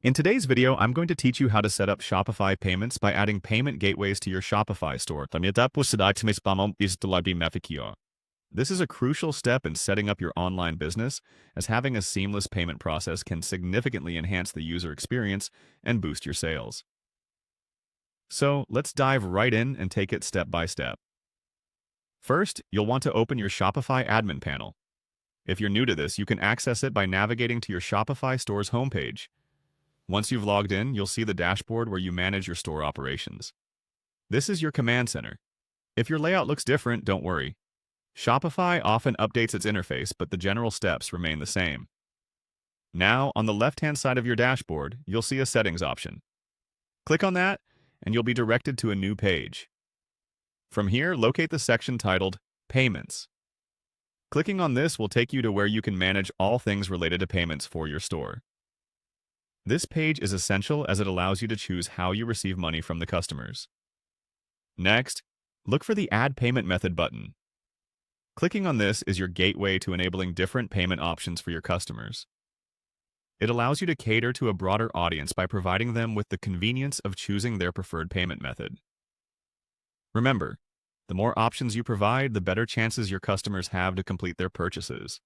In today's video, I'm going to teach you how to set up Shopify payments by adding payment gateways to your Shopify store. This is a crucial step in setting up your online business, as having a seamless payment process can significantly enhance the user experience and boost your sales. So let's dive right in and take it step by step. First, you'll want to open your Shopify admin panel. If you're new to this, you can access it by navigating to your Shopify store's homepage. Once you've logged in, you'll see the dashboard where you manage your store operations. This is your command center. If your layout looks different, don't worry. Shopify often updates its interface, but the general steps remain the same. Now, on the left-hand side of your dashboard, you'll see a settings option. Click on that, and you'll be directed to a new page. From here, locate the section titled Payments. Clicking on this will take you to where you can manage all things related to payments for your store. This page is essential as it allows you to choose how you receive money from the customers. Next, look for the Add Payment Method button. Clicking on this is your gateway to enabling different payment options for your customers. It allows you to cater to a broader audience by providing them with the convenience of choosing their preferred payment method. Remember, the more options you provide, the better chances your customers have to complete their purchases.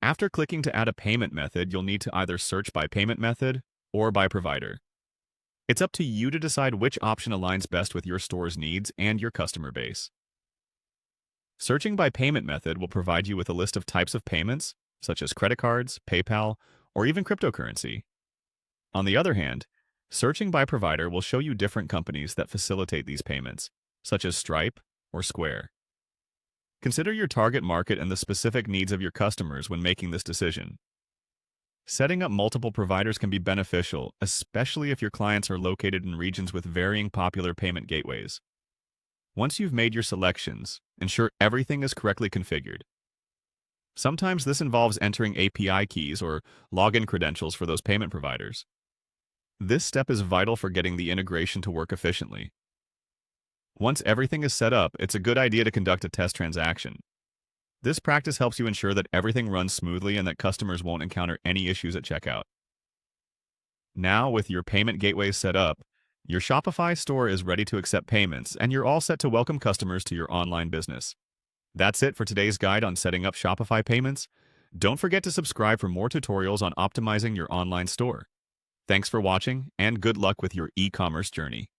After clicking to add a payment method, you'll need to either search by payment method or by provider. It's up to you to decide which option aligns best with your store's needs and your customer base. Searching by payment method will provide you with a list of types of payments, such as credit cards, PayPal, or even cryptocurrency. On the other hand, searching by provider will show you different companies that facilitate these payments, such as Stripe or Square. Consider your target market and the specific needs of your customers when making this decision. Setting up multiple providers can be beneficial, especially if your clients are located in regions with varying popular payment gateways. Once you've made your selections, ensure everything is correctly configured. Sometimes this involves entering API keys or login credentials for those payment providers. This step is vital for getting the integration to work efficiently. Once everything is set up, it's a good idea to conduct a test transaction. This practice helps you ensure that everything runs smoothly and that customers won't encounter any issues at checkout. Now, with your payment gateways set up, your Shopify store is ready to accept payments, and you're all set to welcome customers to your online business. That's it for today's guide on setting up Shopify payments. Don't forget to subscribe for more tutorials on optimizing your online store. Thanks for watching, and good luck with your e-commerce journey.